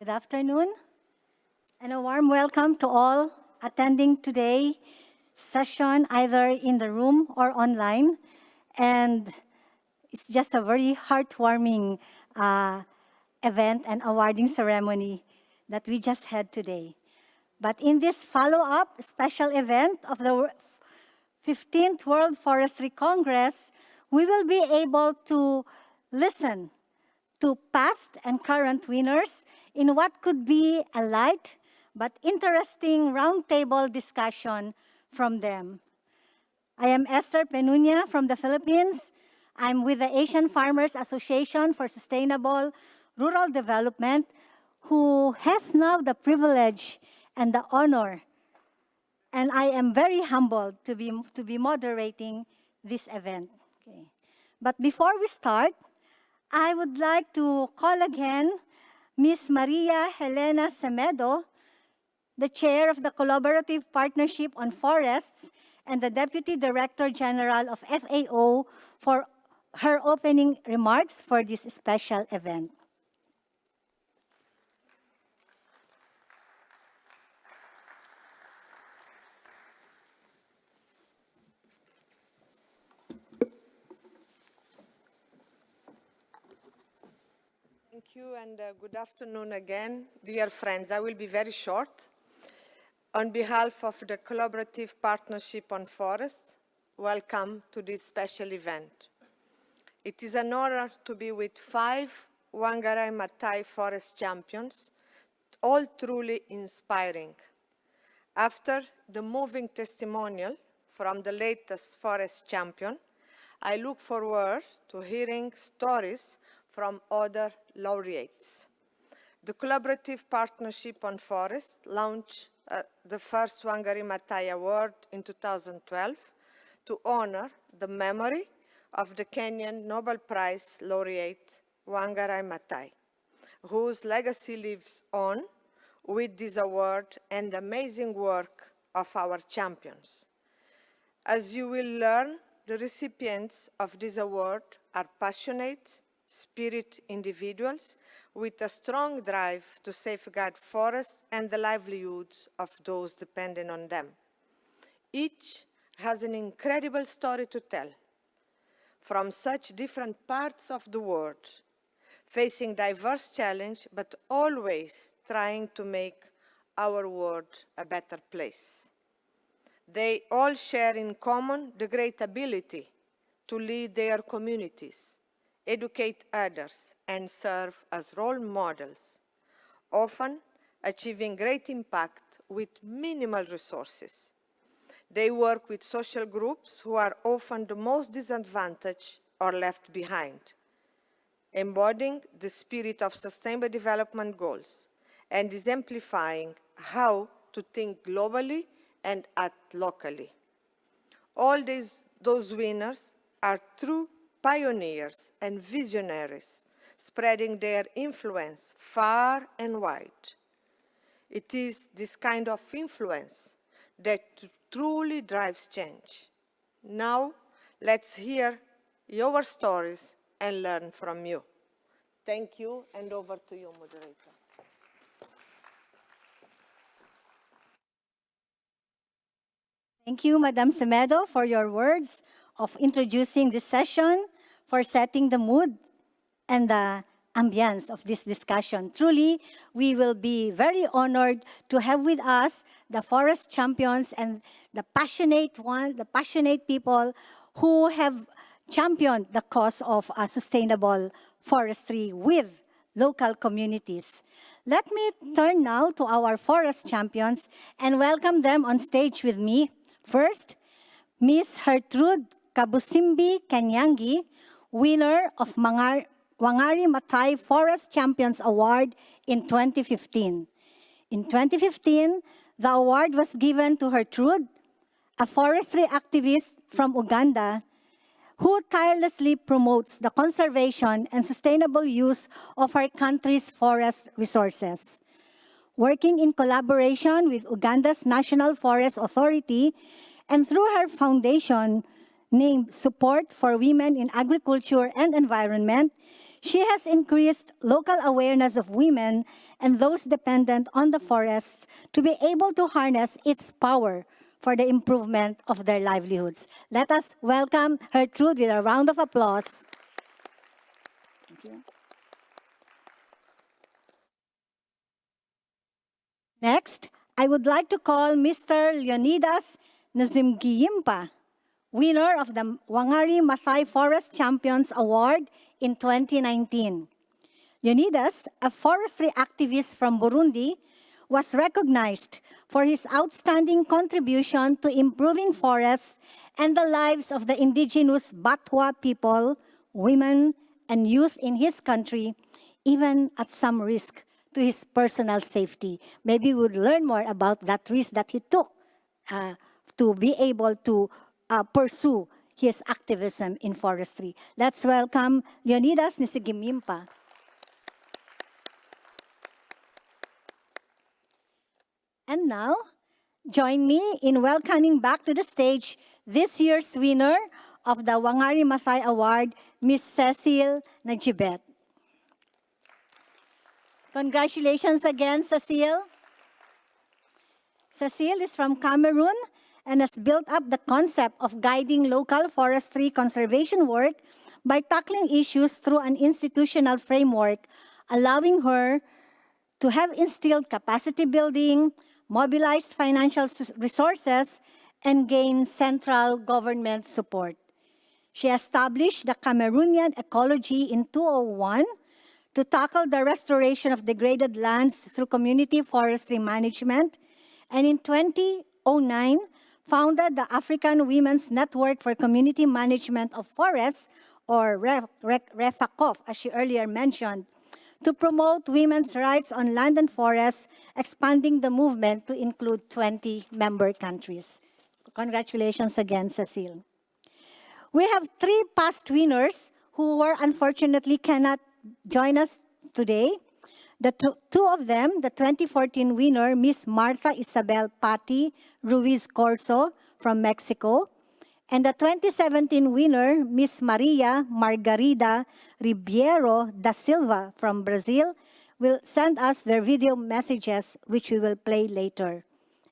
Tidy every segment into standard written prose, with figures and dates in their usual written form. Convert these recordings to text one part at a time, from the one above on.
Good afternoon, and a warm welcome to all attending today's session, either in the room or online. And it's just a very heartwarming event and awarding ceremony that we just had today. But in this follow-up special event of the 15th World Forestry Congress, we will be able to listen to past and current winners in what could be a light but interesting roundtable discussion from them. I am Esther Penuña from the Philippines. I'm with the Asian Farmers Association for Sustainable Rural Development, who has now the privilege and the honor, and I am very humbled to be moderating this event. Okay. But before we start, I would like to call again Ms. Maria Helena Semedo, the chair of the Collaborative Partnership on Forests and the Deputy Director General of FAO, for her opening remarks for this special event. Thank you, and good afternoon again, dear friends. I will be very short. On behalf of the Collaborative Partnership on Forests, welcome to this special event. It is an honor to be with 5 Wangari Maathai Forest champions, all truly inspiring. After the moving testimonial from the latest forest champion, I look forward to hearing stories from other laureates. The Collaborative Partnership on Forests launched the first Wangari Maathai Award in 2012 to honor the memory of the Kenyan Nobel Prize laureate Wangari Maathai, whose legacy lives on with this award and the amazing work of our champions. As you will learn, the recipients of this award are passionate, spirit individuals with a strong drive to safeguard forests and the livelihoods of those dependent on them. Each has an incredible story to tell, from such different parts of the world, facing diverse challenges, but always trying to make our world a better place. They all share in common the great ability to lead their communities, educate others, and serve as role models, often achieving great impact with minimal resources. They work with social groups who are often the most disadvantaged or left behind, embodying the spirit of Sustainable Development Goals and exemplifying how to think globally and act locally. All those winners are true pioneers and visionaries, spreading their influence far and wide. It is this kind of influence that truly drives change. Now, let's hear your stories and learn from you. Thank you, and over to you, moderator. Thank you, Madam Semedo, for your words of introducing this session, for setting the mood and the ambience of this discussion. Truly, we will be very honored to have with us the forest champions and the passionate people who have championed the cause of sustainable forestry with local communities. Let me turn now to our forest champions and welcome them on stage with me. First, Ms. Gertrude Kabusimbi Kanyangi, winner of Wangari Maathai Forest Champions Award in 2015. In 2015, the award was given to Gertrude, a forestry activist from Uganda who tirelessly promotes the conservation and sustainable use of our country's forest resources. Working in collaboration with Uganda's National Forest Authority and through her foundation, named Support for Women in Agriculture and Environment, she has increased local awareness of women and those dependent on the forests to be able to harness its power for the improvement of their livelihoods. Let us welcome Gertrude with a round of applause. Thank you. Next, I would like to call Mr. Leonidas Nazimgiyimpa, winner of the Wangari Maathai Forest Champions Award in 2019. Leonidas, a forestry activist from Burundi, was recognized for his outstanding contribution to improving forests and the lives of the indigenous Batwa people, women, and youth in his country, even at some risk to his personal safety. Maybe we would learn more about that risk that he took to be able to pursue his activism in forestry. Let's welcome Leonidas Nazimgiyimpa. And now, join me in welcoming back to the stage this year's winner of the Wangari Maathai Award, Ms. Cecile Najibet. Congratulations again, Cecile. Cecile is from Cameroon and has built up the concept of guiding local forestry conservation work by tackling issues through an institutional framework, allowing her to have instilled capacity building, mobilized financial resources, and gain central government support. She established the Cameroonian Ecology in 2001 to tackle the restoration of degraded lands through community forestry management, and in 2009, founded the African Women's Network for Community Management of Forests, or REFACOF, as she earlier mentioned, to promote women's rights on land and forests, expanding the movement to include 20 member countries. Congratulations again, Cecile. We have 3 past winners who unfortunately cannot join us today. The two of them, the 2014 winner, Miss Martha Isabel Patti Ruiz Corso from Mexico, and the 2017 winner, Miss Maria Margarida Ribeiro da Silva from Brazil, will send us their video messages, which we will play later.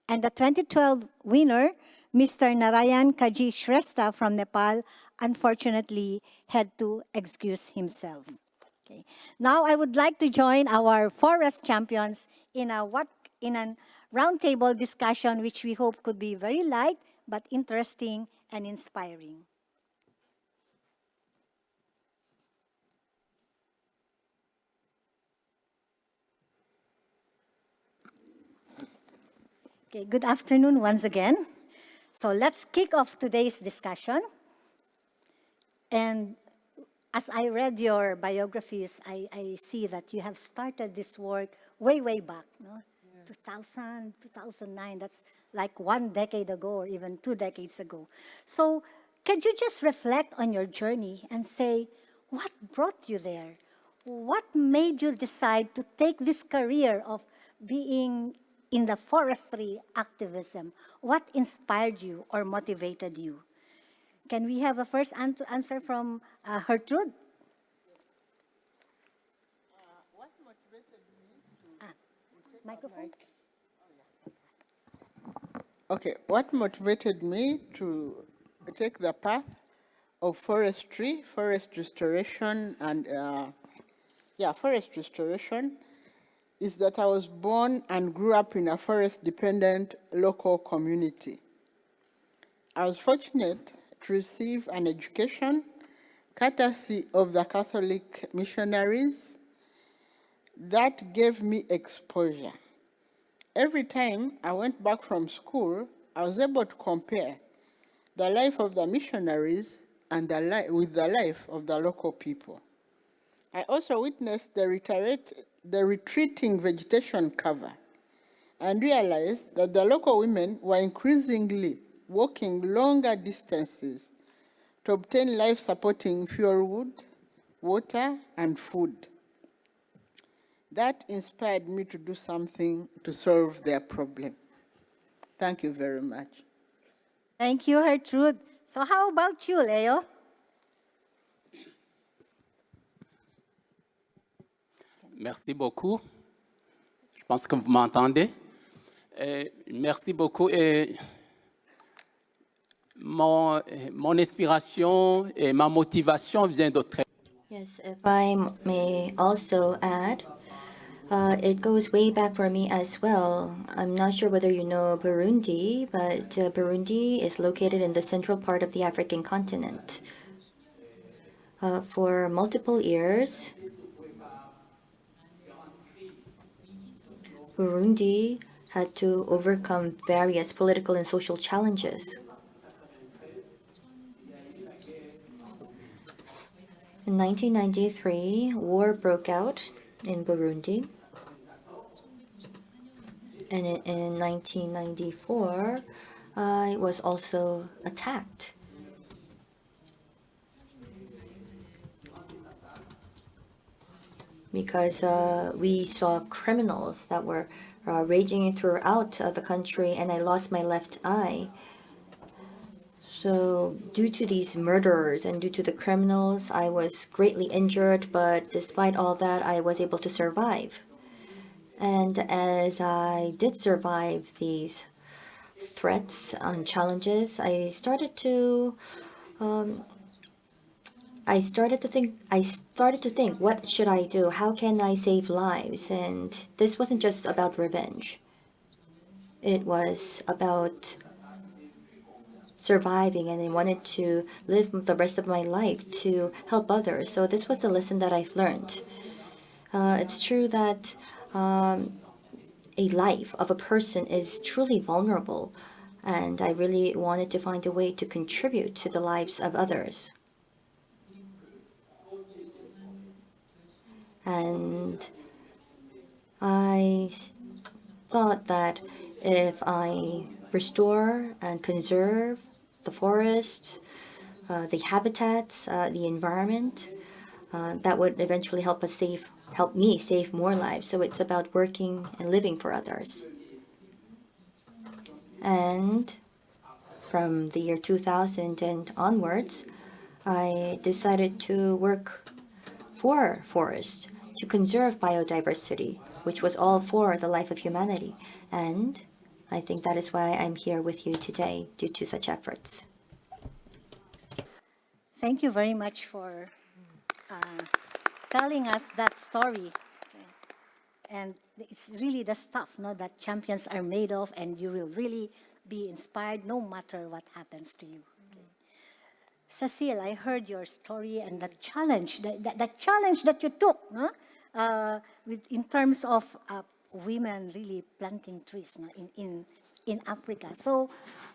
And the 2012 winner, Mr. Narayan Kaji Shrestha from Nepal, unfortunately had to excuse himself. Okay. Now I would like to join our forest champions in a roundtable discussion, which we hope could be very light but interesting and inspiring. Okay, good afternoon once again. So let's kick off today's discussion. And as I read your biographies, I see that you have started this work way back, no? 2000, 2009, that's like 1 decade ago or even 2 decades ago. So could you just reflect on your journey and say, what brought you there? What made you decide to take this career of being in the forestry activism? What inspired you or motivated you? Can we have a first answer from Gertrude? What motivated me to... Microphone? Okay, what motivated me to take the path of forestry, forest restoration, and forest restoration is that I was born and grew up in a forest-dependent local community. I was fortunate to receive an education courtesy of the Catholic missionaries that gave me exposure. Every time I went back from school, I was able to compare the life of the missionaries and with the life of the local people. I also witnessed the retreating vegetation cover and realized that the local women were increasingly walking longer distances to obtain life-supporting fuel wood, water, and food. That inspired me to do something to solve their problem. Thank you very much. Thank you, Gertrude. So how about you, Leo? Merci beaucoup. Je pense que vous m'entendez. Merci beaucoup. Et mon inspiration et ma motivation vient de très. Yes, if I may also add, it goes way back for me as well. I'm not sure whether you know Burundi, but Burundi is located in the central part of the African continent. For multiple years, Burundi had to overcome various political and social challenges. In 1993, war broke out in Burundi. And in 1994, it was also attacked. Because we saw criminals that were raging throughout the country, and I lost my left eye. So due to these murderers and due to the criminals, I was greatly injured, but despite all that, I was able to survive. And as I did survive these threats and challenges, I started to think, what should I do? How can I save lives? And this wasn't just about revenge. It was about surviving, and I wanted to live the rest of my life to help others. So this was the lesson that I've learned. It's true that a life of a person is truly vulnerable, and I really wanted to find a way to contribute to the lives of others. And I thought that if I restore and conserve the forests, the habitats, the environment, that would eventually help me save more lives. So it's about working and living for others. And from the year 2000 and onwards, I decided to work for forests, to conserve biodiversity, which was all for the life of humanity. And I think that is why I'm here with you today, due to such efforts. Thank you very much for telling us that story. And it's really the stuff, no, that champions are made of, and you will really be inspired no matter what happens to you. Cecile, I heard your story and the challenge, the challenge that you took, no? In terms of women really planting trees, no, in Africa. So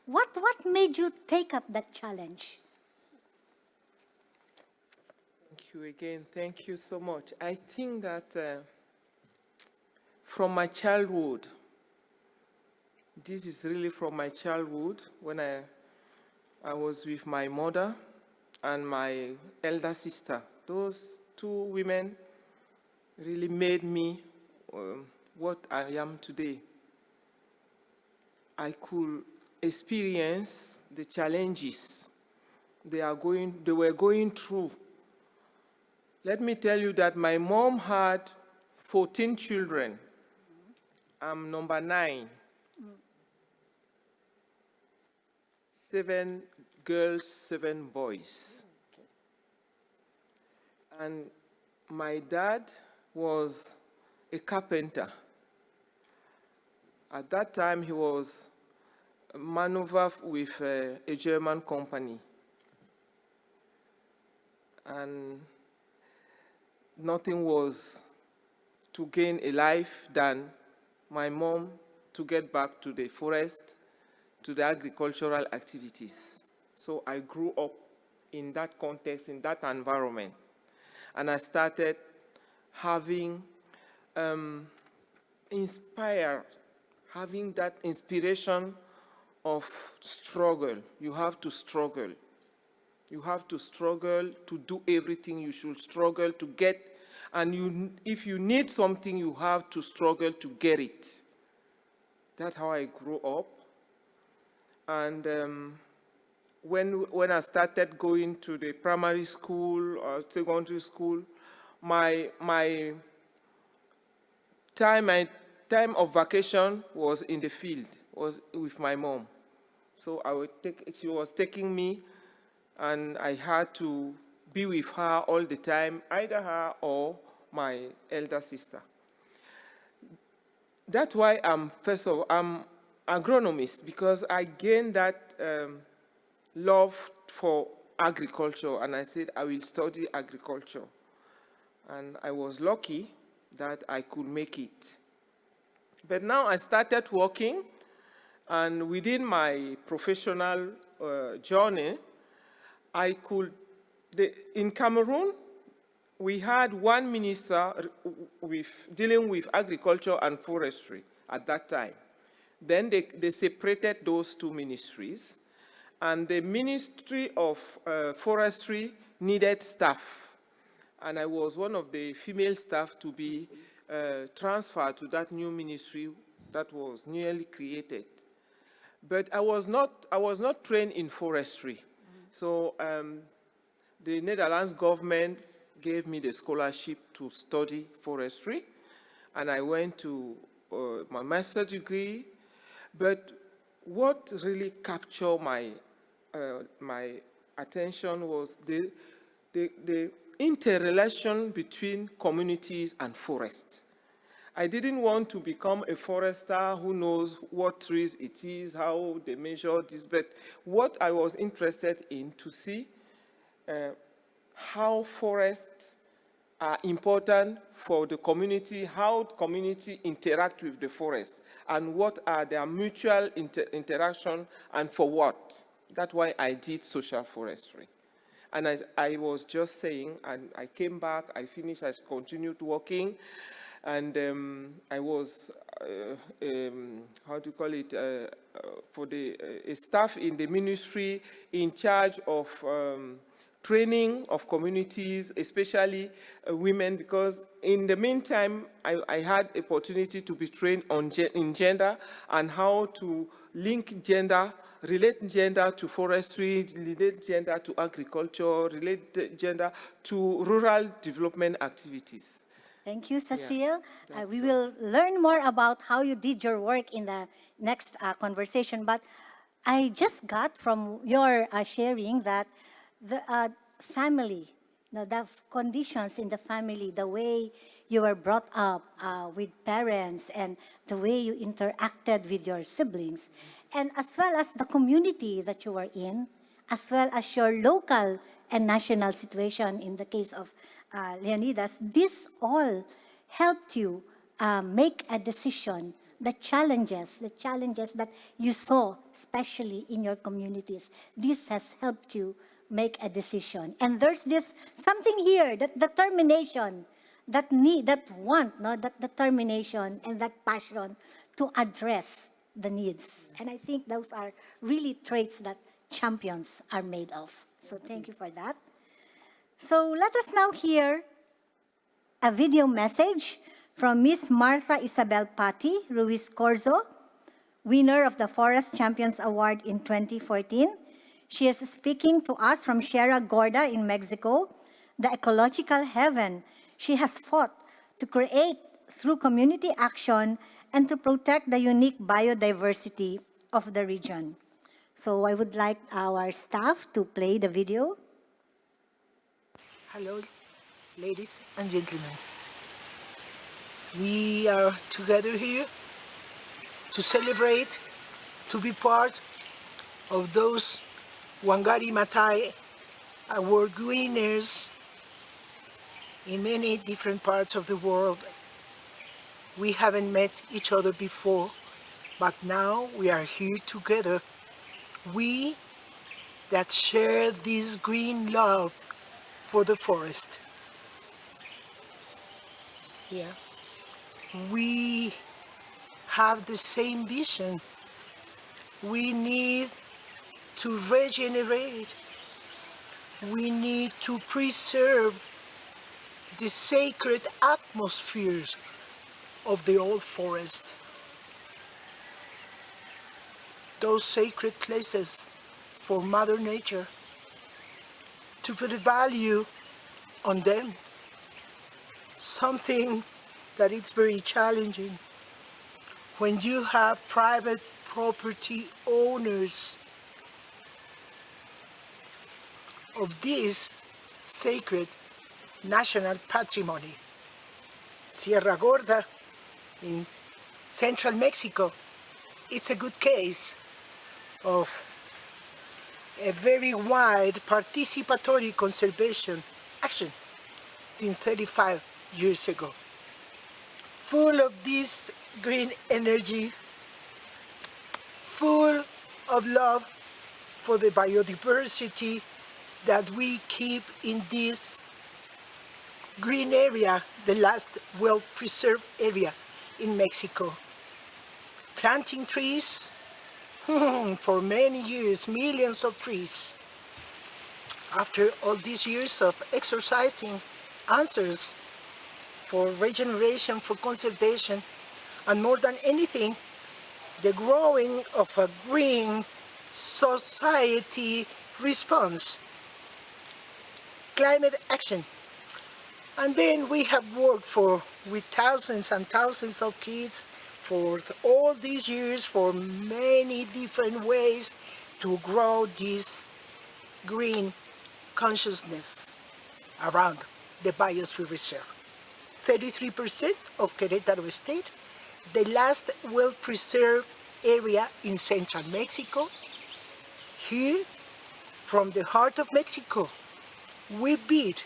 what made you take up that challenge? Thank you again. Thank you so much. I think that from my childhood, this is really from my childhood, when I was with my mother and my elder sister. Those two women really made me what I am today. I could experience the challenges they were going through. Let me tell you that my mom had 14 children. I'm number 9. 7 girls, 7 boys. And my dad was a carpenter. At that time, he was maneuvered with a German company. And nothing was to gain a life than my mom to get back to the forest, to the agricultural activities. So I grew up in that context, in that environment. And I started having having that inspiration of struggle. You have to struggle. You have to struggle to do everything you should struggle to get. And if you need something, you have to struggle to get it. That's how I grew up. And when I started going to the primary school or secondary school, my time of vacation was in the field, was with my mom. So she was taking me, and I had to be with her all the time, either her or my elder sister. That's why I'm agronomist, because I gained that love for agriculture, and I said I will study agriculture. And I was lucky that I could make it. But now I started working, and within my professional journey, in Cameroon, we had one minister dealing with agriculture and forestry at that time. Then they separated those two ministries, and the Ministry of Forestry needed staff. And I was one of the female staff to be transferred to that new ministry that was newly created. But I was not trained in forestry. So the Netherlands government gave me the scholarship to study forestry, and I went to my master's degree. But what really captured my attention was the interrelation between communities and forests. I didn't want to become a forester who knows what trees it is, how they measure this, but what I was interested in to see how forests are important for the community, how the community interact with the forest, and what are their mutual interaction, and for what. That's why I did social forestry. And as I was just saying, and I came back, I finished, I continued working, and I was, how do you call it, for the staff in the ministry in charge of training of communities, especially women, because in the meantime, I had opportunity to be trained in gender and how to link gender, relate gender to forestry, relate gender to agriculture, relate gender to rural development activities. Thank you, Cecile. We will learn more about how you did your work in the next conversation. But I just got from your sharing that the family, the conditions in the family, the way you were brought up with parents, and the way you interacted with your siblings, and as well as the community that you were in, as well as your local and national situation in the case of Leonidas, this all helped you make a decision. The challenges that you saw, especially in your communities, this has helped you make a decision. And there's this something here, that determination, that determination and that passion to address the needs. And I think those are really traits that champions are made of. So thank you for that. So let us now hear a video message from Miss Martha Isabel Patti Ruiz Corzo, winner of the Forest Champions Award in 2014. She is speaking to us from Sierra Gorda in Mexico, the ecological heaven she has fought to create through community action and to protect the unique biodiversity of the region. So I would like our staff to play the video. Hello, ladies and gentlemen. We are together here to celebrate, to be part of those Wangari Maathai Award winners in many different parts of the world. We haven't met each other before, but now we are here together. We that share this green love for the forest. Yeah. We have the same vision. We need to regenerate. We need to preserve the sacred atmospheres of the old forest. Those sacred places for Mother Nature, to put a value on them, something that is very challenging when you have private property owners of this sacred national patrimony. Sierra Gorda in central Mexico, it's a good case of a very wide participatory conservation action since 35 years ago. Full of this green energy, full of love for the biodiversity that we keep in this green area, the last well-preserved area in Mexico. Planting trees for many years, millions of trees. After all these years of exercising answers for regeneration, for conservation, and more than anything, the growing of a green society response, climate action. And then we have worked with thousands and thousands of kids for all these years, for many different ways to grow this green consciousness around the biosphere reserve. 33% of Querétaro State, the last well-preserved area in central Mexico. Here, from the heart of Mexico, we beat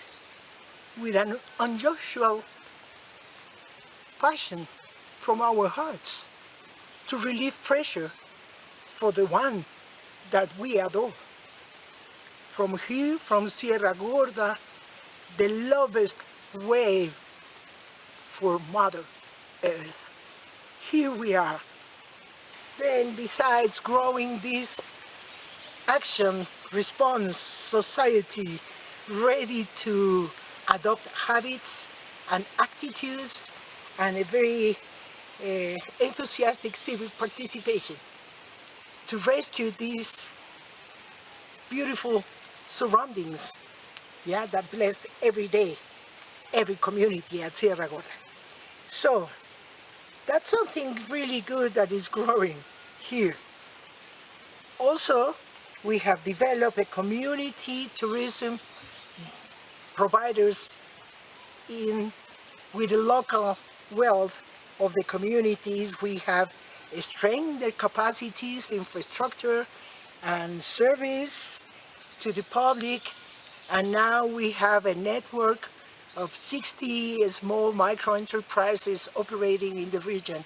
with an unusual passion from our hearts to relieve pressure for the one that we adore. From here, from Sierra Gorda, the lowest wave for Mother Earth. Here we are. Then besides growing this action response society ready to adopt habits and attitudes and a very enthusiastic civic participation to rescue these beautiful surroundings, yeah, that bless every day, every community at Sierra Gorda. So that's something really good that is growing here. Also, we have developed a community tourism providers with the local wealth of the communities. We have strengthened their capacities, infrastructure, and service to the public. And now we have a network of 60 small micro-enterprises operating in the region.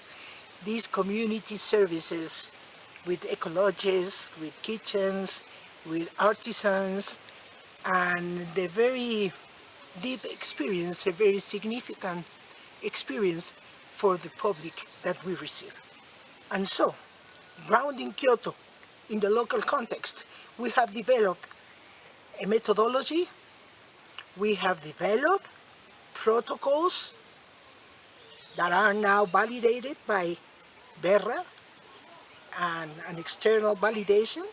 These community services with ecologists, with kitchens, with artisans, and the very deep experience, a very significant experience for the public that we receive. And so, grounding Kyoto in the local context, we have developed a methodology, we have developed protocols that are now validated by BERRA and an external validation.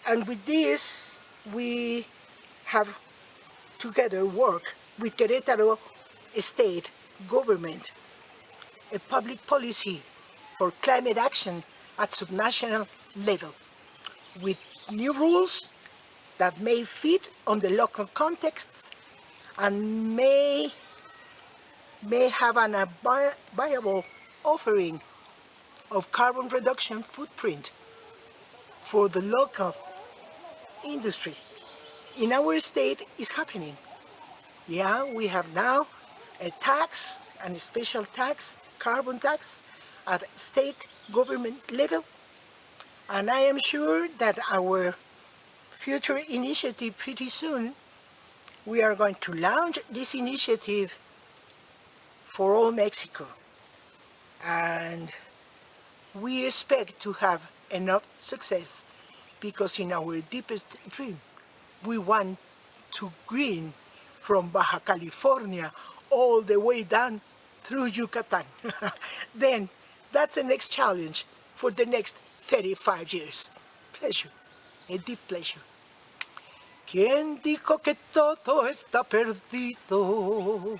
And with this, we have together worked with Querétaro State government, a public policy for climate action at subnational level, with new rules that may fit on the local context and may have an viable offering of carbon reduction footprint for the local industry. In our state, it's happening. Yeah, we have now a tax, and a special tax, carbon tax, at state government level. And I am sure that our future initiative pretty soon, we are going to launch this initiative for all Mexico. And we expect to have enough success because in our deepest dream, we want to green from Baja California all the way down through Yucatan. Then that's the next challenge for the next 35 years. Pleasure. a deep pleasure. ¿Quién dijo que todo está perdido?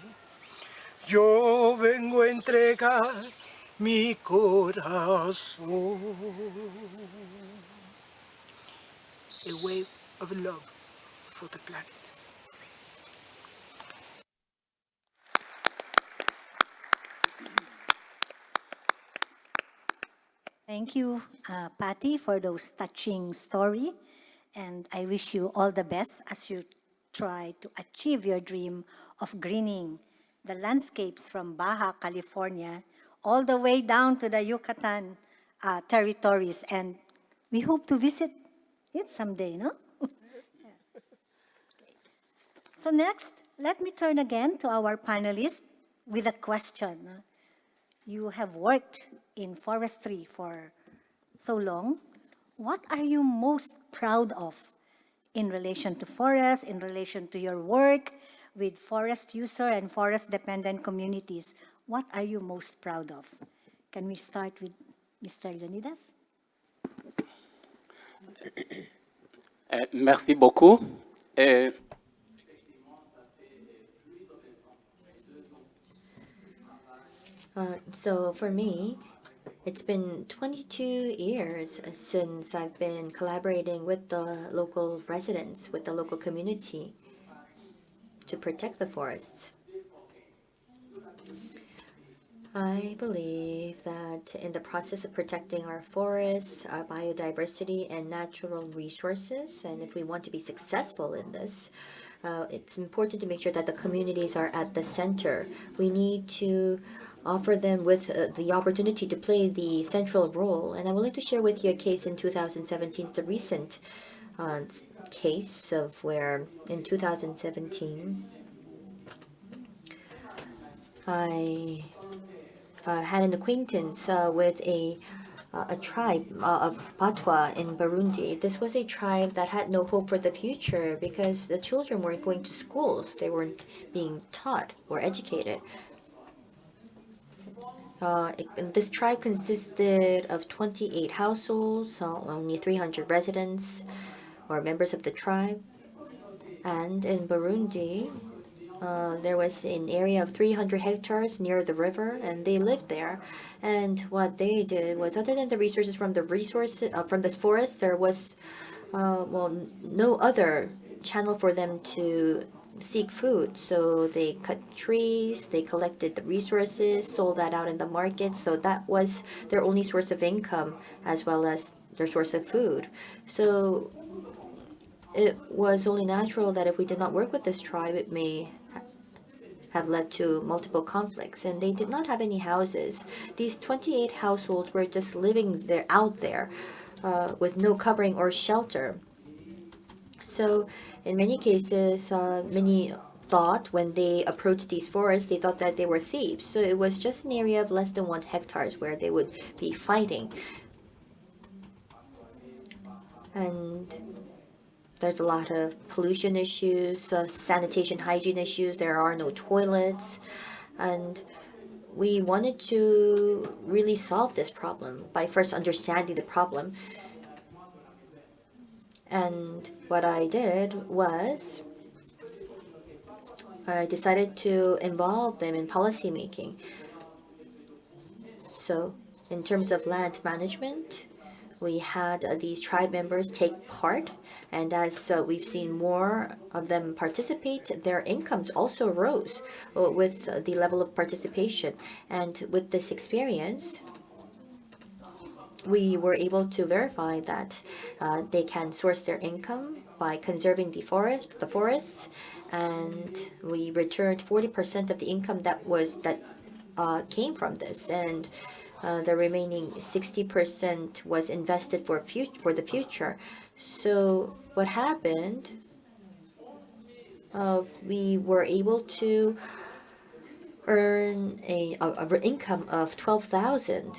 Yo vengo a entregar mi corazón. A wave of love for the planet. Thank you, Patty, for those touching story. And I wish you all the best as you try to achieve your dream of greening the landscapes from Baja California all the way down to the Yucatan territories. And we hope to visit it someday, no? So next, let me turn again to our panelists with a question. You have worked in forestry for so long. What are you most proud of in relation to forests, in relation to your work with forest user and forest-dependent communities? What are you most proud of? Can we start with Mr. Leonidas? Merci beaucoup. So for me, it's been 22 years since I've been collaborating with the local residents, with the local community to protect the forests. I believe that in the process of protecting our forests, our biodiversity, and natural resources, and if we want to be successful in this, it's important to make sure that the communities are at the center. We need to offer them with the opportunity to play the central role. And I would like to share with you a case in 2017. It's a recent case of where in 2017, I had an acquaintance with a tribe of Patwa in Burundi. This was a tribe that had no hope for the future because the children weren't going to schools. They weren't being taught or educated. This tribe consisted of 28 households, so only 300 residents or members of the tribe. And in Burundi, there was an area of 300 hectares near the river, and they lived there. And what they did was, other than the resources from the forest, there was no other channel for them to seek food. So they cut trees, they collected the resources, sold that out in the market. So that was their only source of income as well as their source of food. So it was only natural that if we did not work with this tribe, it may have led to multiple conflicts. And they did not have any houses. These 28 households were just living there, out there, with no covering or shelter. So in many cases, many thought when they approached these forests, they thought that they were thieves. So it was just an area of less than 1 hectare where they would be fighting. And there's a lot of pollution issues, sanitation, hygiene issues. There are no toilets. And we wanted to really solve this problem by first understanding the problem. And what I did was I decided to involve them in policy making. So in terms of land management, we had these tribe members take part, and as we've seen more of them participate, their incomes also rose with the level of participation. And with this experience, we were able to verify that they can source their income by conserving the forests, and we returned 40% of the income that came from this, and the remaining 60% was invested for the future. So what happened? We were able to earn a income of $12,000.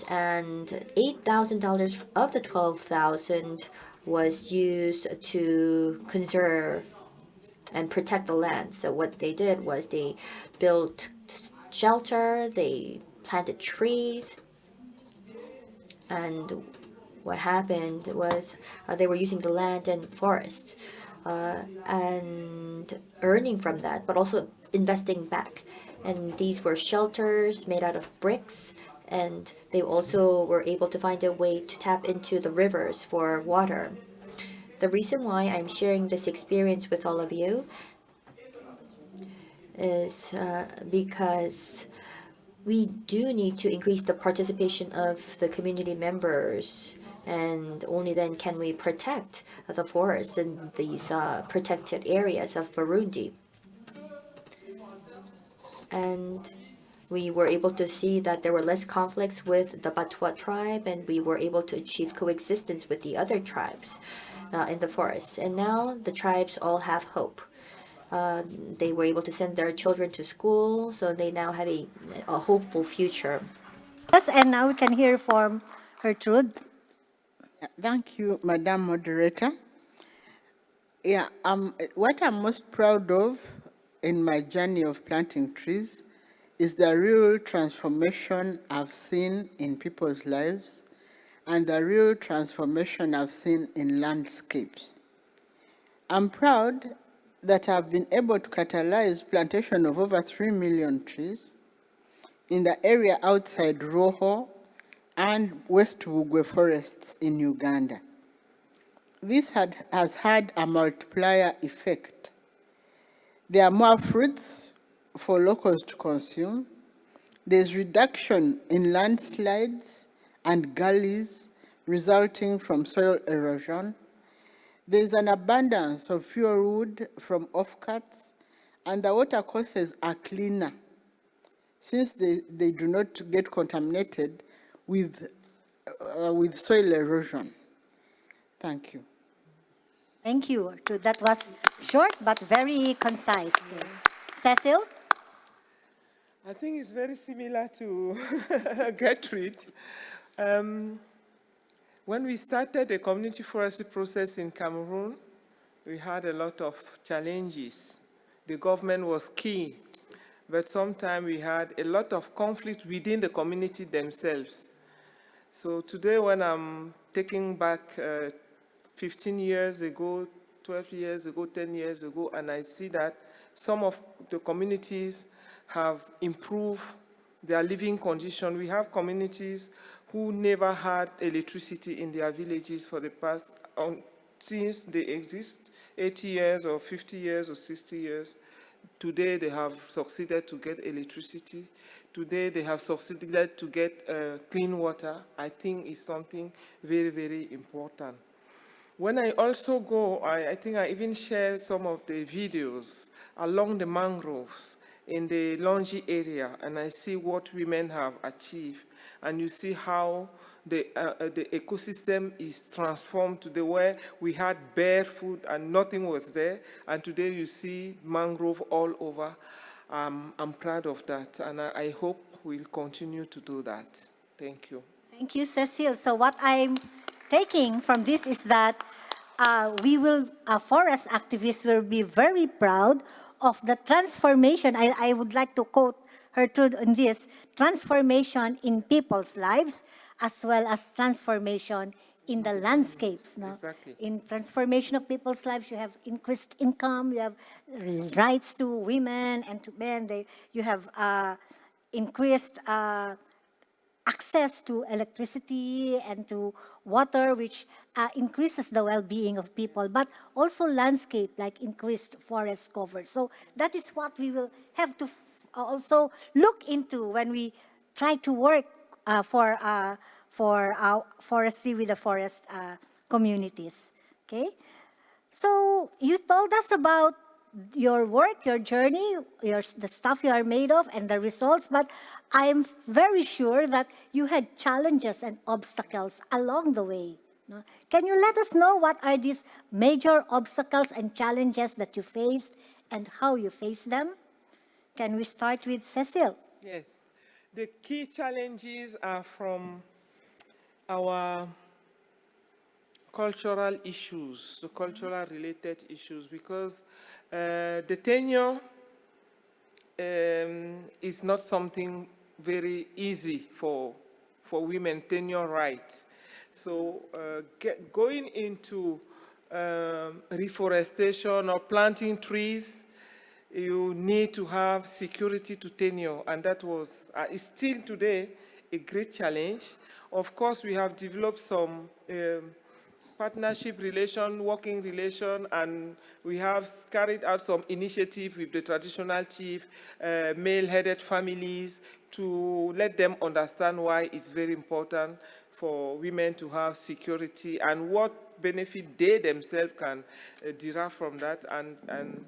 And $8,000 of the $12,000 was used to conserve and protect the land. So what they did was they built shelter, they planted trees, and what happened was they were using the land and forests and earning from that, but also investing back. And these were shelters made out of bricks, and they also were able to find a way to tap into the rivers for water. The reason why I'm sharing this experience with all of you is because we do need to increase the participation of the community members, and only then can we protect the forests in these protected areas of Burundi. And we were able to see that there were less conflicts with the Batwa tribe, and we were able to achieve coexistence with the other tribes in the forests. And now the tribes all have hope. They were able to send their children to school, so they now have a hopeful future. Yes, and now we can hear from Gertrude. Thank you, Madam Moderator. Yeah, what I'm most proud of in my journey of planting trees is the real transformation I've seen in people's lives and the real transformation I've seen in landscapes. I'm proud that I've been able to catalyze plantation of over 3 million trees in the area outside Roho and West Bugwe forests in Uganda. This has had a multiplier effect. There are more fruits for locals to consume. There's reduction in landslides and gullies resulting from soil erosion. There's an abundance of fuel wood from offcuts, and the water courses are cleaner since they do not get contaminated with soil erosion. Thank you. Thank you. That was short but very concise. Cecil? I think it's very similar to Gertrude. When we started the community forestry process in Cameroon, we had a lot of challenges. The government was key, but sometimes we had a lot of conflict within the community themselves. So today, when I'm taking back 15 years ago, 12 years ago, 10 years ago, and I see that some of the communities have improved their living condition. We have communities who never had electricity in their villages for the past, since they exist, 80 years or 50 years or 60 years. Today they have succeeded to get electricity. Today they have succeeded to get clean water. I think it's something very, very important. When I also go, I think I even share some of the videos along the mangroves in the Longi area, and I see what women have achieved. And you see how the ecosystem is transformed to the where we had bare food and nothing was there, and today you see mangrove all over. I'm proud of that, and I hope we'll continue to do that. Thank you. Thank you, Cecile. So what I'm taking from this is that forest activists will be very proud of the transformation. I would like to quote Gertrude on this, transformation in people's lives as well as transformation in the landscapes. No? Exactly. In transformation of people's lives, you have increased income, you have rights to women and to men, you have increased access to electricity and to water, which increases the well-being of people, but also landscape, like increased forest cover. So that is what we will have to also look into when we try to work for forestry with the forest communities. Okay, so you told us about your work, your journey, the stuff you are made of, and the results, but I am very sure that you had challenges and obstacles along the way. No? Can you let us know what are these major obstacles and challenges that you faced and how you faced them? Can we start with Cecile? Yes. The key challenges are from our cultural issues, the cultural related issues, because the tenure is not something very easy for women, tenure right. So going into reforestation or planting trees, you need to have security to tenure, and that was is still today a great challenge. Of course, we have developed some partnership relation, working relation, and we have carried out some initiative with the traditional chief, male-headed families, to let them understand why it's very important for women to have security and what benefit they themselves can derive from that. And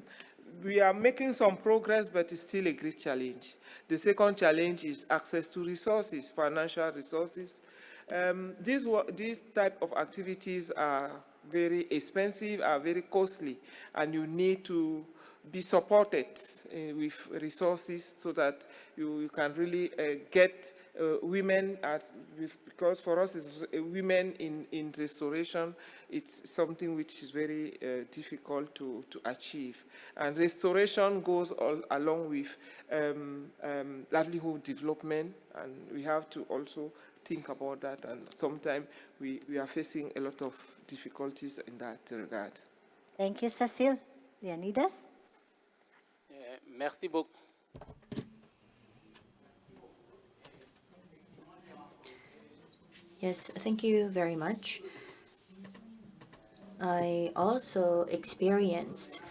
we are making some progress, but it's still a great challenge. The second challenge is access to resources, financial resources. These type of activities are very expensive, are very costly, and you need to be supported with resources so that you can really get women because for us, it's, women in restoration, it's something which is very difficult to achieve. And restoration goes all along with livelihood development, and we have to also think about that, and sometimes we are facing a lot of difficulties in that regard. Thank you, Cecile. Leonidas? Merci beaucoup. Yes, thank you very much. I also experienced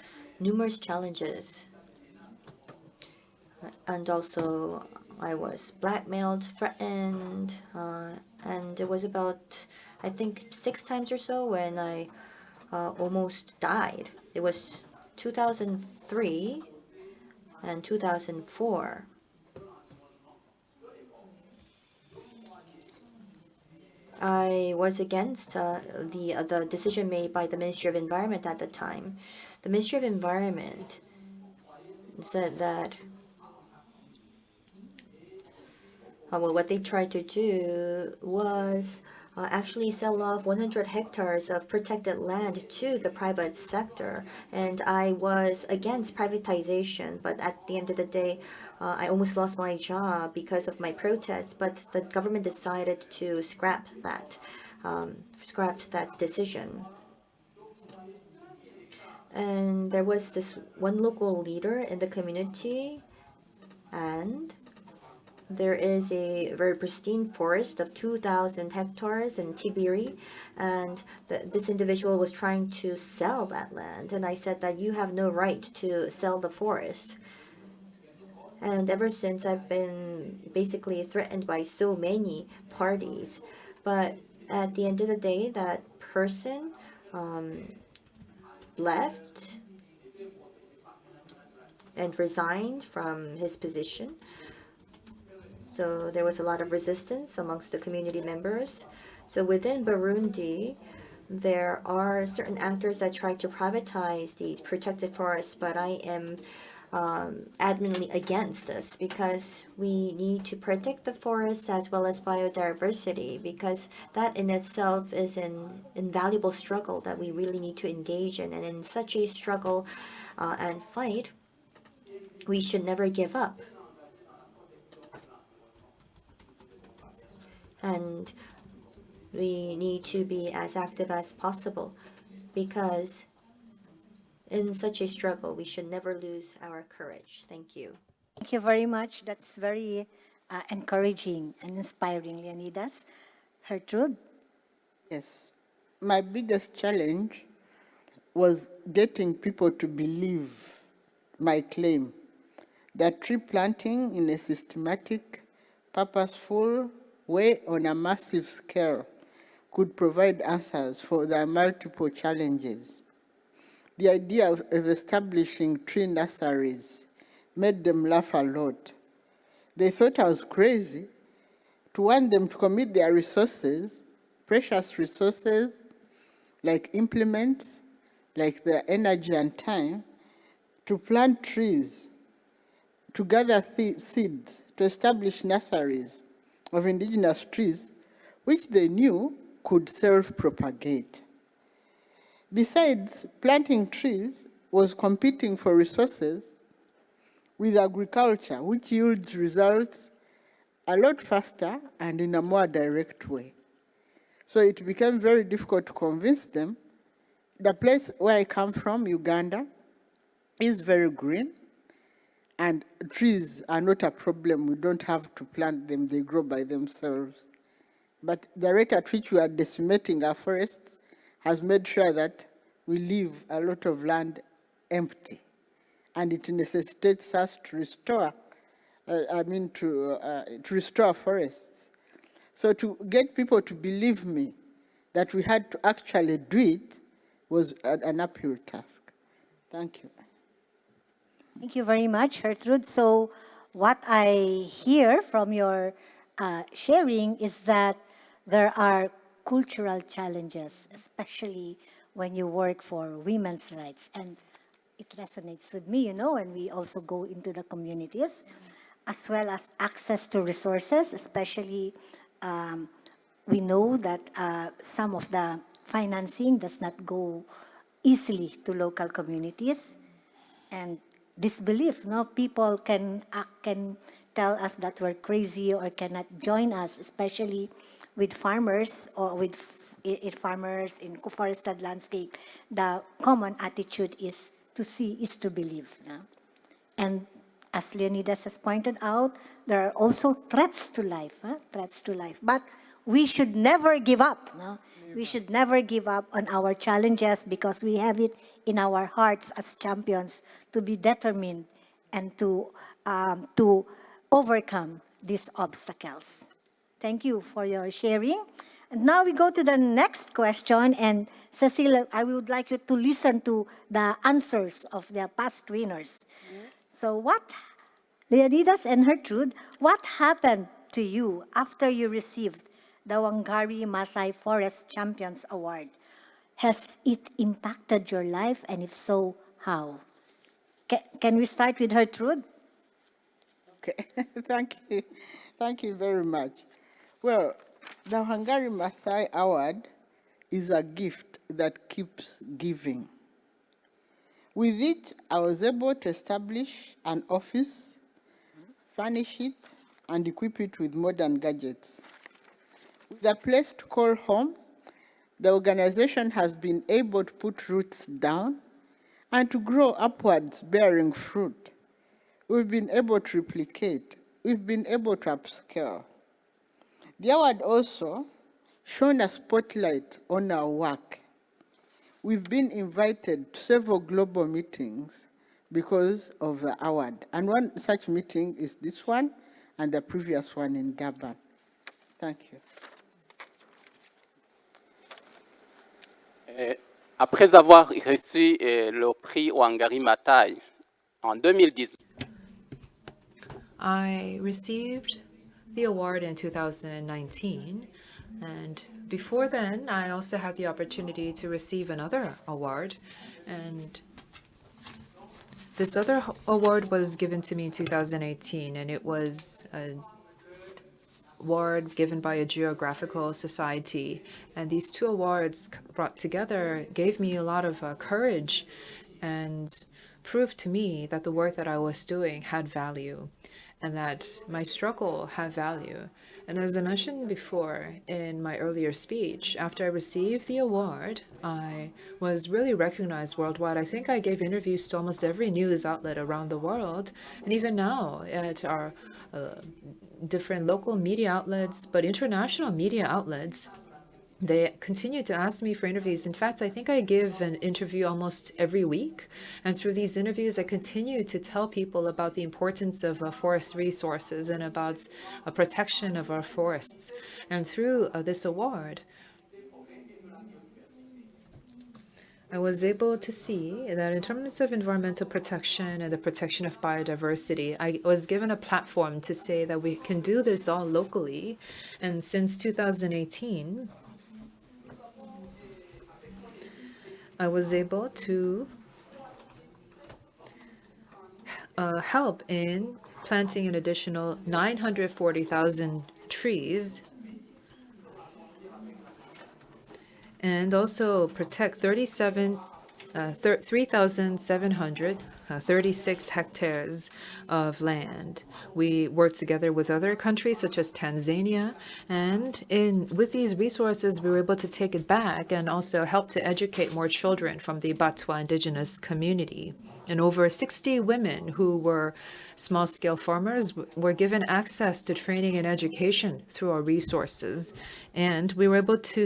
numerous challenges. And also, I was blackmailed, threatened, and it was about, I think, 6 times or so when I almost died. It was 2003 and 2004. I was against the decision made by the Ministry of Environment at the time. The Ministry of Environment said that well, what they tried to do was actually sell off 100 hectares of protected land to the private sector. And I was against privatization, but at the end of the day, I almost lost my job because of my protests. But the government decided to scrap that decision. And there was this one local leader in the community, and there is a very pristine forest of 2,000 hectares in Tibiri, and this individual was trying to sell that land. And I said that you have no right to sell the forest. And ever since, I've been basically threatened by so many parties. But at the end of the day, that person left and resigned from his position. So there was a lot of resistance amongst the community members. So within Burundi, there are certain actors that try to privatize these protected forests, but I am adamantly against this, because we need to protect the forests as well as biodiversity, because that in itself is an invaluable struggle that we really need to engage in. And in such a struggle and fight, we should never give up. And we need to be as active as possible, because in such a struggle, we should never lose our courage. Thank you. Thank you very much. That's very encouraging and inspiring, Leonidas. Gertrude? Yes. My biggest challenge was getting people to believe my claim that tree planting in a systematic, purposeful way on a massive scale could provide answers for their multiple challenges. The idea of establishing tree nurseries made them laugh a lot. They thought I was crazy to want them to commit their resources, precious resources, like implements, like their energy and time, to plant trees, to gather seeds, to establish nurseries of indigenous trees, which they knew could self-propagate. Besides, planting trees was competing for resources with agriculture, which yields results a lot faster and in a more direct way. So it became very difficult to convince them. The place where I come from, Uganda, is very green, and trees are not a problem. We don't have to plant them, they grow by themselves. But the rate at which we are decimating our forests has made sure that we leave a lot of land empty. And it necessitates us to restore, to restore forests. So to get people to believe me that we had to actually do it was an uphill task. Thank you. Thank you very much, Gertrude. So what I hear from your sharing is that there are cultural challenges, especially when you work for women's rights. And it resonates with me, and we also go into the communities, as well as access to resources, especially we know that some of the financing does not go easily to local communities. And disbelief, people can tell us that we're crazy or cannot join us, especially with farmers or with farmers in forested landscape. The common attitude is to see is to believe. And as Leonidas has pointed out, there are also threats to life, threats to life. But we should never give up. We should never give up on our challenges because we have it in our hearts as champions to be determined and to overcome these obstacles. Thank you for your sharing. And now we go to the next question. And Cecilia, I would like you to listen to the answers of the past winners. So Leonidas and Gertrude, what happened to you after you received the Wangari Maathai Forest Champions Award? Has it impacted your life? And if so, how? Can we start with Gertrude? Okay, thank you. Thank you very much. Well, the Wangari Maathai Award is a gift that keeps giving. With it, I was able to establish an office, furnish it, and equip it with modern gadgets. With a place to call home, the organization has been able to put roots down and to grow upwards, bearing fruit. We've been able to replicate. We've been able to upscale. The award also shone a spotlight on our work. We've been invited to several global meetings because of the award. And one such meeting is this one and the previous one in Durban. Thank you. Après avoir reçu le prix Wangari Maathai en 2019, I received the award in 2019, and before then, I also had the opportunity to receive another award, and this other award was given to me in 2018, and it was an award given by a geographical society. And these two awards brought together gave me a lot of courage and proved to me that the work that I was doing had value and that my struggle had value. And as I mentioned before in my earlier speech, after I received the award, I was really recognized worldwide. I think I gave interviews to almost every news outlet around the world, and even now at our different local media outlets, but international media outlets, they continue to ask me for interviews. In fact, I think I give an interview almost every week. And through these interviews, I continue to tell people about the importance of forest resources and about protection of our forests. And through this award, I was able to see that in terms of environmental protection and the protection of biodiversity, I was given a platform to say that we can do this all locally. And since 2018, I was able to help in planting an additional 940,000 trees and also protect 37 3,736 hectares of land. We work together with other countries such as Tanzania, and with these resources, we were able to take it back and also help to educate more children from the Batwa indigenous community. And over 60 women who were small-scale farmers were given access to training and education through our resources. And we were able to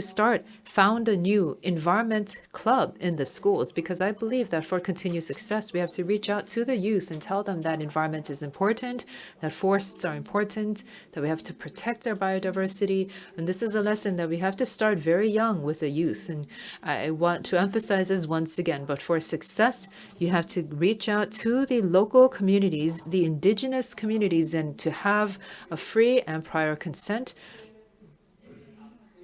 found a new environment club in the schools, because I believe that for continued success, we have to reach out to the youth and tell them that environment is important, that forests are important, that we have to protect our biodiversity. And this is a lesson that we have to start very young with the youth. And I want to emphasize this once again, but for success, you have to reach out to the local communities, the indigenous communities, and to have a free and prior consent.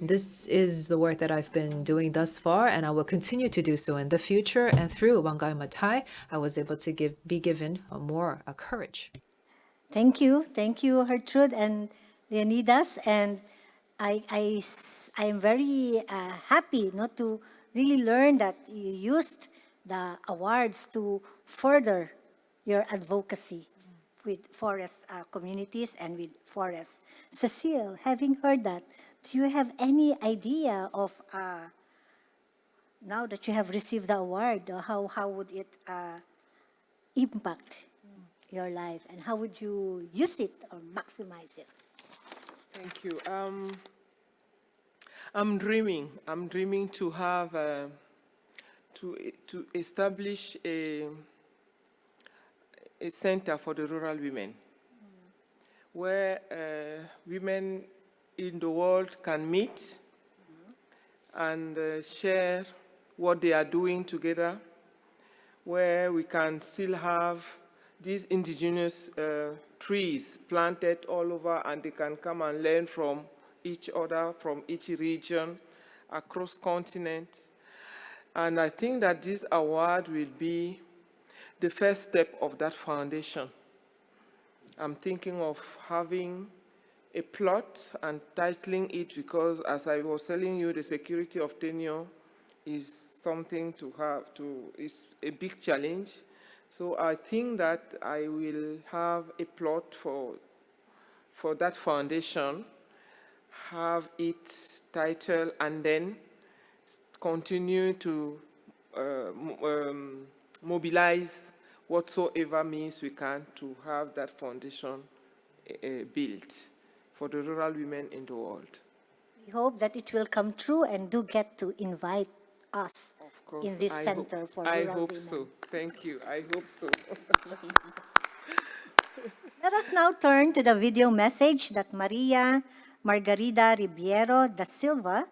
This is the work that I've been doing thus far, and I will continue to do so in the future. And through Wangari Maathai, I was able to be given more courage. Thank you, Gertrude and Leonidas. And I am very happy not to really learn that you used the awards to further your advocacy with forest communities and with forests. Cecile, having heard that, do you have any idea of, now that you have received the award, how would it impact your life, and how would you use it or maximize it? Thank you. I'm dreaming to have, to establish a center for the rural women, where women in the world can meet and share what they are doing together, where we can still have these indigenous trees planted all over, and they can come and learn from each other, from each region, across continent. And I think that this award will be the first step of that foundation. I'm thinking of having a plot and titling it, because as I was telling you, the security of tenure is something is a big challenge. So I think that I will have a plot for that foundation, have it titled, and then continue to mobilize whatsoever means we can to have that foundation built for the rural women in the world. We hope that it will come true, and do get to invite us in this center for rural women. I hope so. Thank you. I hope so. Let us now turn to the video message that Maria Margarida Ribeiro da Silva,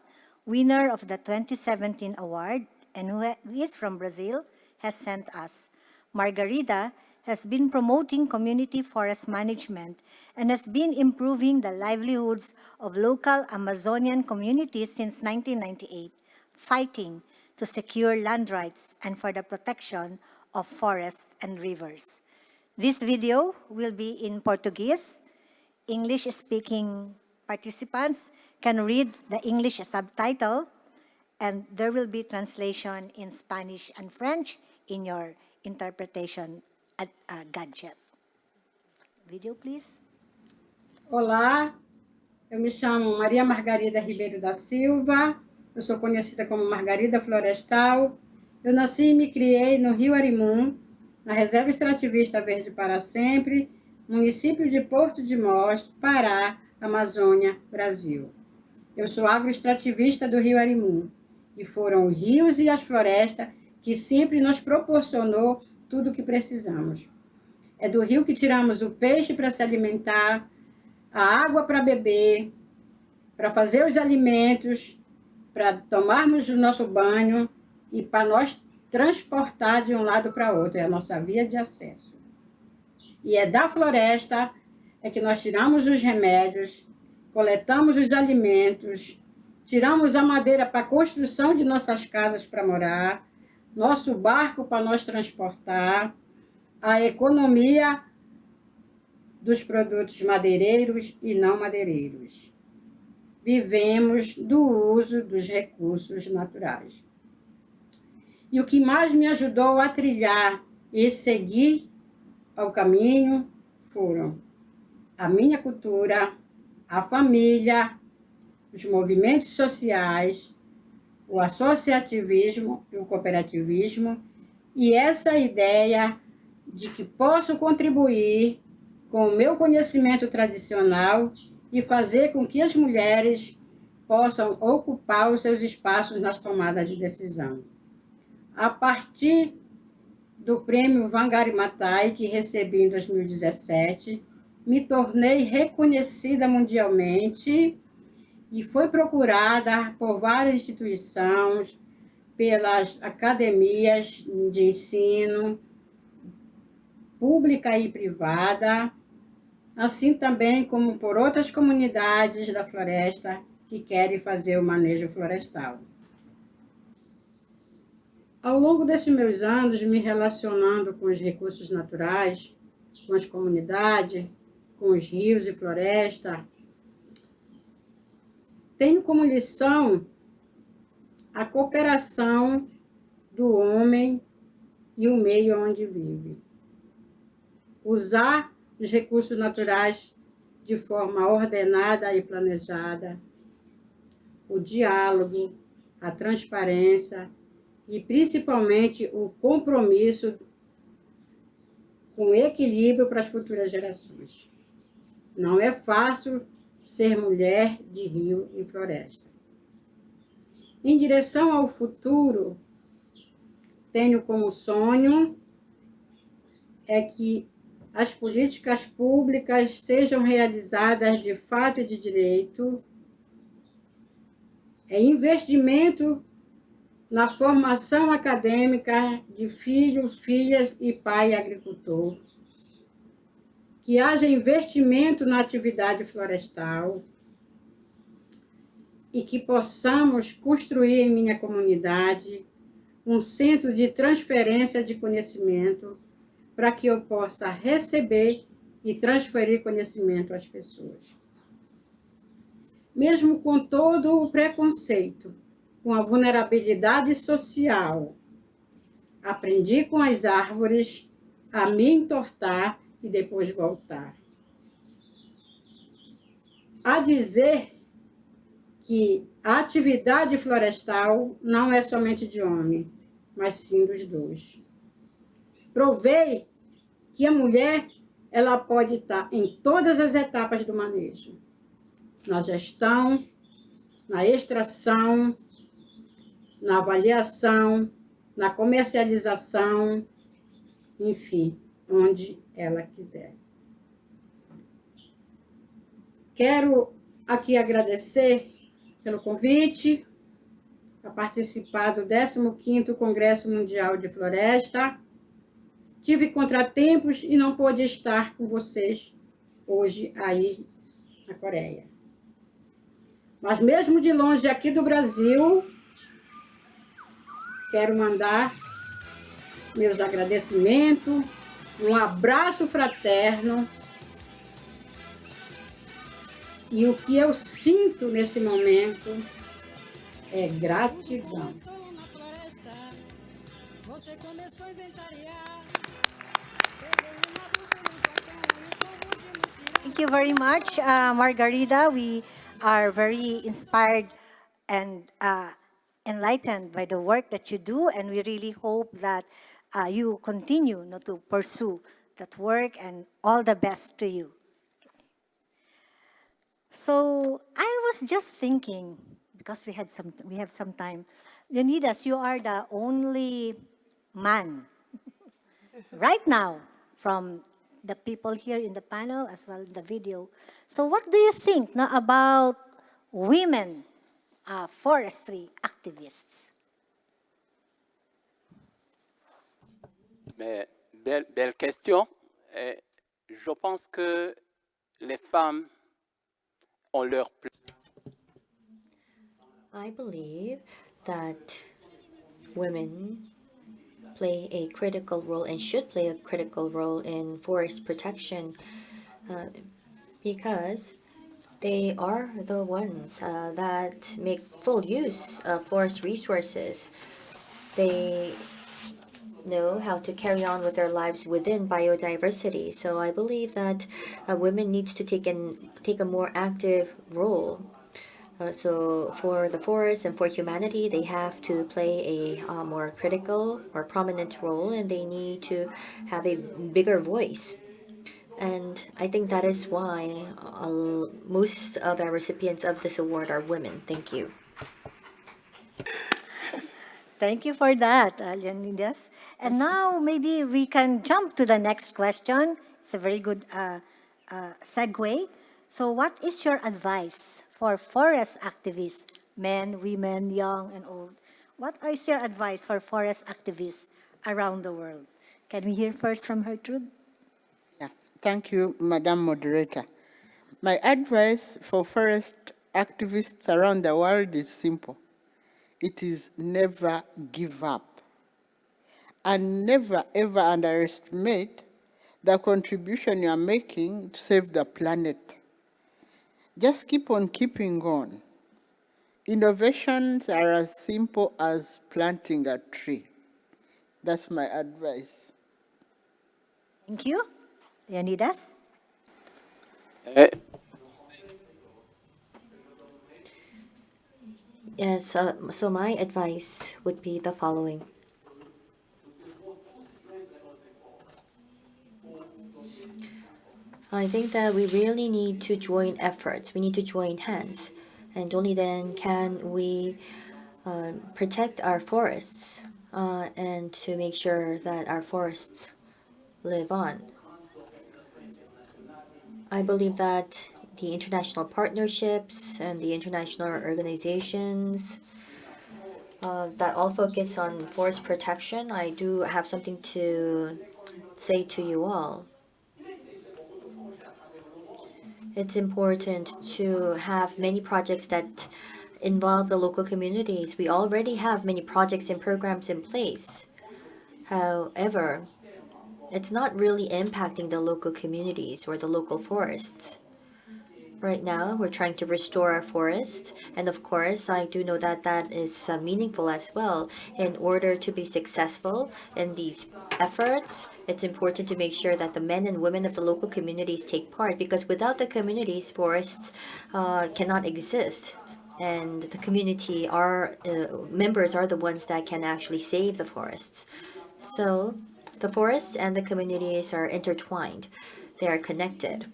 winner of the 2017 award and who is from Brazil, has sent us. Margarida has been promoting community forest management and has been improving the livelihoods of local Amazonian communities since 1998, fighting to secure land rights and for the protection of forests and rivers. This video will be in Portuguese. English-speaking participants can read the English subtitle, and there will be translation in Spanish and French in your interpretation gadget. Video, please. Olá, eu me chamo Maria Margarida Ribeiro da Silva, eu sou conhecida como Margarida Florestal. Eu nasci e me criei no Rio Arimum, na Reserva Extrativista Verde para Sempre, município de Porto de Mós, Pará, Amazônia, Brasil. Eu sou agroextrativista do Rio Arimum, e foram os rios e as florestas que sempre nos proporcionou tudo o que precisamos. É do rio que tiramos o peixe para se alimentar, a água para beber, para fazer os alimentos, para tomarmos o nosso banho e para nós transportar de um lado para outro. É a nossa via de acesso. E é da floresta que nós tiramos os remédios, coletamos os alimentos, tiramos a madeira para a construção de nossas casas para morar, nosso barco para nós transportar, a economia dos produtos madeireiros e não madeireiros. Vivemos do uso dos recursos naturais. E o que mais me ajudou a trilhar e seguir ao caminho foram a minha cultura, a família, os movimentos sociais, o associativismo e o cooperativismo, e essa ideia de que posso contribuir com o meu conhecimento tradicional e fazer com que as mulheres possam ocupar os seus espaços nas tomadas de decisão. A partir do prêmio Wangari Maathai, que recebi em 2017, me tornei reconhecida mundialmente e foi procurada por várias instituições, pelas academias de ensino, pública e privada, assim também como por outras comunidades da floresta que querem fazer o manejo florestal. Ao longo desses meus anos, me relacionando com os recursos naturais, com as comunidades, com os rios e floresta, tenho como lição a cooperação do homem e o meio onde vive. Usar os recursos naturais de forma ordenada e planejada, o diálogo, a transparência e, principalmente, o compromisso com equilíbrio para as futuras gerações. Não é fácil ser mulher de rio e floresta. Em direção ao futuro, tenho como sonho que as políticas públicas sejam realizadas de fato e de direito, investimento na formação acadêmica de filho, filhas e pai agricultor, que haja investimento na atividade florestal e que possamos construir em minha comunidade um centro de transferência de conhecimento para que eu possa receber e transferir conhecimento às pessoas. Mesmo com todo o preconceito, com a vulnerabilidade social, aprendi com as árvores a me entortar e depois voltar. A dizer que a atividade florestal não é somente de homem, mas sim dos dois. Provei que a mulher ela pode estar em todas as etapas do manejo, na gestão, na extração, na avaliação, na comercialização, enfim, onde ela quiser. Quero aqui agradecer pelo convite a participar do 15º Congresso Mundial de Floresta. Tive contratempos e não pude estar com vocês hoje aí na Coreia. Mas mesmo de longe aqui do Brasil, quero mandar meus agradecimentos, um abraço fraterno. E o que eu sinto nesse momento é gratidão. Thank you very much, Margarida. We are very inspired and enlightened by the work that you do, and we really hope that you continue to pursue that work, and all the best to you. So I was just thinking, because we have some time, Leonidas, you are the only man right now from the people here in the panel as well in the video. So what do you think about women forestry activists? Mais belle question. Et je pense que les femmes ont leur place. I believe that women play a critical role and should play a critical role in forest protection because they are the ones that make full use of forest resources. they know how to carry on with their lives within biodiversity. So I believe that women needs to take a more active role. So for the forest and for humanity, they have to play a more critical or prominent role, and they need to have a bigger voice. And I think that is why most of our recipients of this award are women. Thank you. Thank you for that, Leonidas. And now maybe we can jump to the next question. It's a very good segue. So what is your advice for forest activists, men, women, young, and old? What is your advice for forest activists around the world? Can we hear first from Gertrude? Yeah, thank you, Madam Moderator. My advice for forest activists around the world is simple. It is never give up. And never, ever underestimate the contribution you are making to save the planet. Just keep on keeping on. Innovations are as simple as planting a tree. That's my advice. Thank you. Leonidas? Yes, so my advice would be the following. I think that we really need to join efforts. We need to join hands. And only then can we protect our forests and to make sure that our forests live on. I believe that the international partnerships and the international organizations that all focus on forest protection, I do have something to say to you all. It's important to have many projects that involve the local communities. We already have many projects and programs in place. However, it's not really impacting the local communities or the local forests. Right now, we're trying to restore our forests, and of course, I do know that that is meaningful as well. In order to be successful in these efforts, it's important to make sure that the men and women of the local communities take part, because without the communities, forests cannot exist. And the community members are the ones that can actually save the forests. So the forests and the communities are intertwined. They are connected.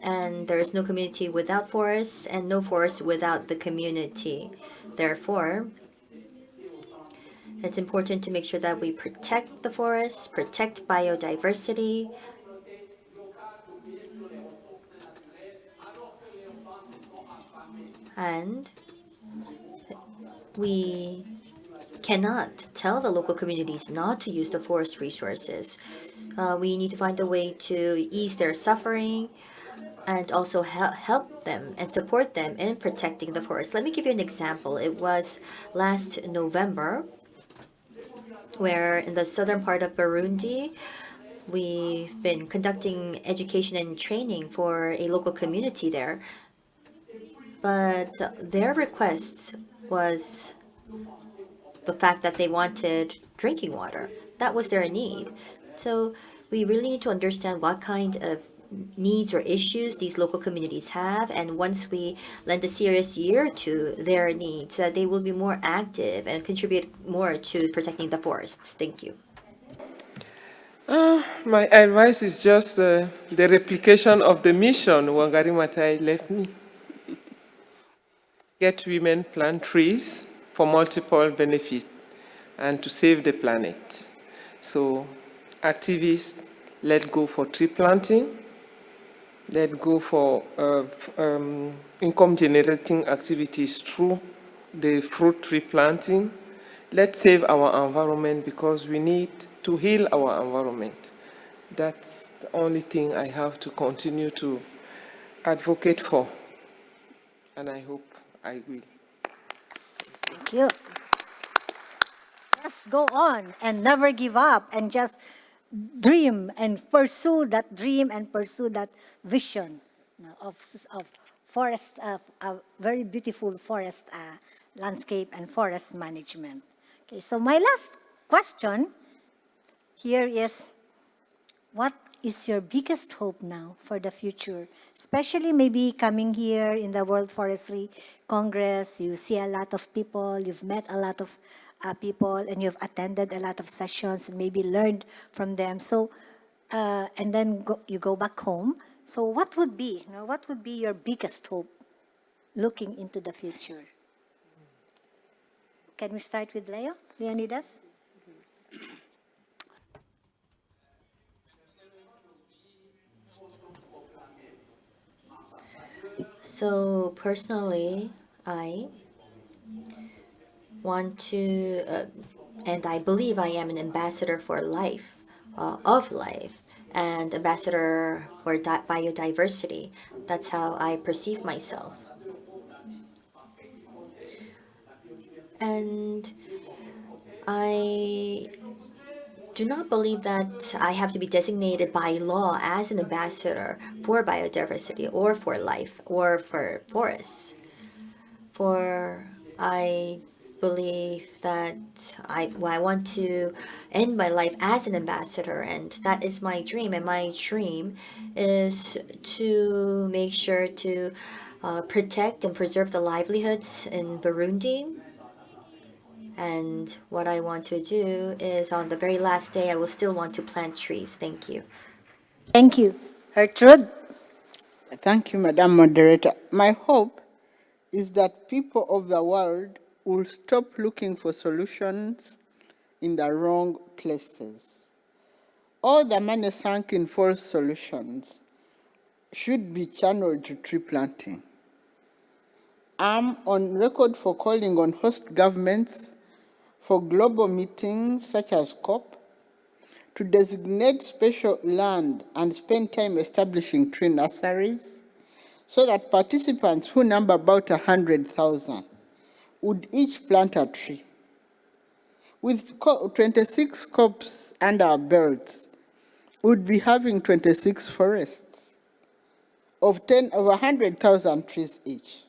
And there is no community without forests and no forest without the community. Therefore, it's important to make sure that we protect the forests, protect biodiversity, and we cannot tell the local communities not to use the forest resources. We need to find a way to ease their suffering and also help them and support them in protecting the forest. Let me give you an example. It was last November, where in the southern part of Burundi, we've been conducting education and training for a local community there. But their request was the fact that they wanted drinking water. That was their need. So we really need to understand what kind of needs or issues these local communities have, and once we lend a serious ear to their needs, they will be more active and contribute more to protecting the forests. Thank you. My advice is just the replication of the mission Wangari Maathai left me. Get women plant trees for multiple benefits and to save the planet. So activists, let go for tree planting. Let go for income-generating activities through the fruit tree planting. Let's save our environment because we need to heal our environment. That's the only thing I have to continue to advocate for, and I hope I will. Thank you. Just go on and never give up and just dream and pursue that dream and pursue that vision of forest, a very beautiful forest landscape and forest management. Okay, so my last question here is, what is your biggest hope now for the future? Especially maybe coming here in the World Forestry Congress, you see a lot of people, you've met a lot of people, and you've attended a lot of sessions and maybe learned from them. So, and then you go back home. So what would be, what would be your biggest hope looking into the future? Can we start with Leo? Leonidas? So personally, I want to, and I believe I am an ambassador for life, of life, and ambassador for biodiversity. That's how I perceive myself. And I do not believe that I have to be designated by law as an ambassador for biodiversity or for life or for forests. For I believe that I want to end my life as an ambassador, and that is my dream. And my dream is to make sure to protect and preserve the livelihoods in Burundi. And what I want to do is on the very last day, I will still want to plant trees. Thank you. Thank you. Gertrude? Thank you, Madam Moderator. My hope is that people of the world will stop looking for solutions in the wrong places. All the money sunk in false solutions should be channeled to tree planting. I'm on record for calling on host governments for global meetings such as COP to designate special land and spend time establishing tree nurseries so that participants who number about 100,000 would each plant a tree. With 26 COPs under our belts, we'd be having 26 forests of 100,000 trees each.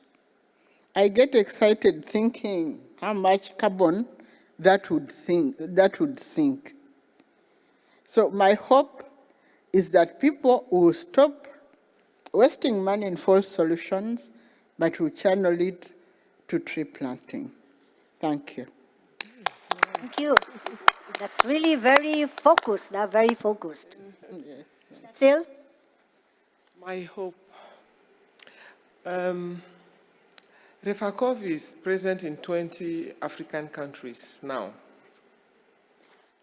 I get excited thinking how much carbon that would sink. So my hope is that people will stop wasting money in false solutions, but will channel it to tree planting. Thank you. Thank you. That's really very focused, very focused. Sil? My hope. REFACOV is present in 20 African countries now.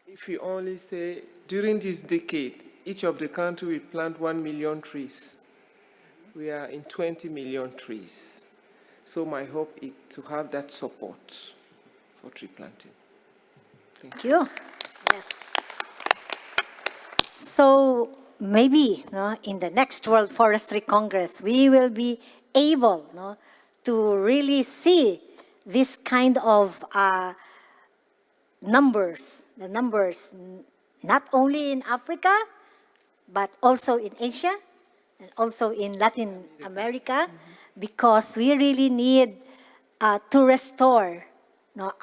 If we only say, during this decade, each of the countries will plant 1 million trees. We are in 20 million trees. So my hope is to have that support for tree planting. Thank you. Yes. So maybe in the next World Forestry Congress, we will be able to really see this kind of numbers, the numbers not only in Africa, but also in Asia and also in Latin America, because we really need to restore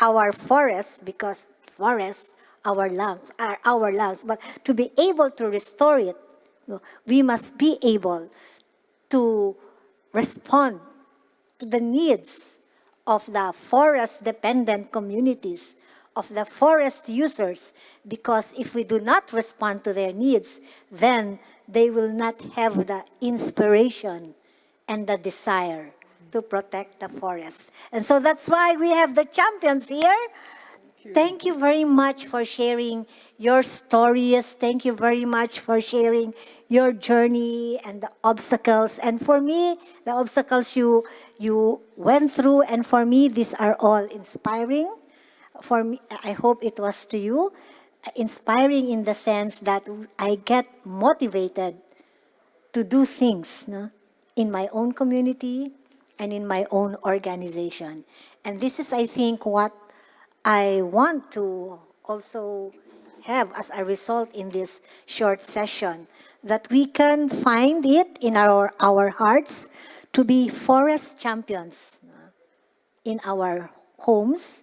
our forests, because forests are our lungs. But to be able to restore it, we must be able to respond to the needs of the forest-dependent communities, of the forest users, because if we do not respond to their needs, then they will not have the inspiration and the desire to protect the forest. And so that's why we have the champions here. Thank you very much for sharing your stories. Thank you very much for sharing your journey and the obstacles. And for me, the obstacles you went through, and for me, these are all inspiring. For me, I hope it was to you, inspiring in the sense that I get motivated to do things in my own community and in my own organization. And this is, I think, what I want to also have as a result in this short session, that we can find it in our hearts to be forest champions in our homes,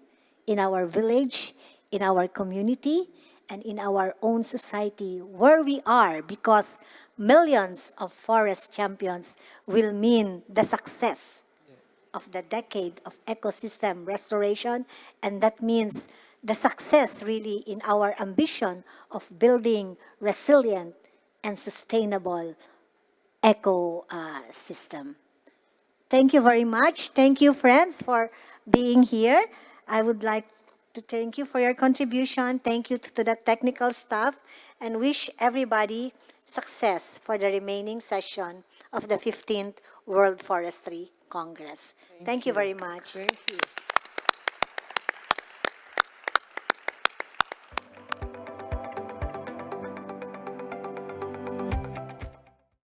in our village, in our community, and in our own society where we are, because millions of forest champions will mean the success of the decade of ecosystem restoration, and that means the success really in our ambition of building resilient and sustainable ecosystem. Thank you very much. Thank you, friends, for being here. I would like to thank you for your contribution. Thank you to the technical staff, and wish everybody success for the remaining session of the 15th World Forestry Congress. Thank you very much. Thank you.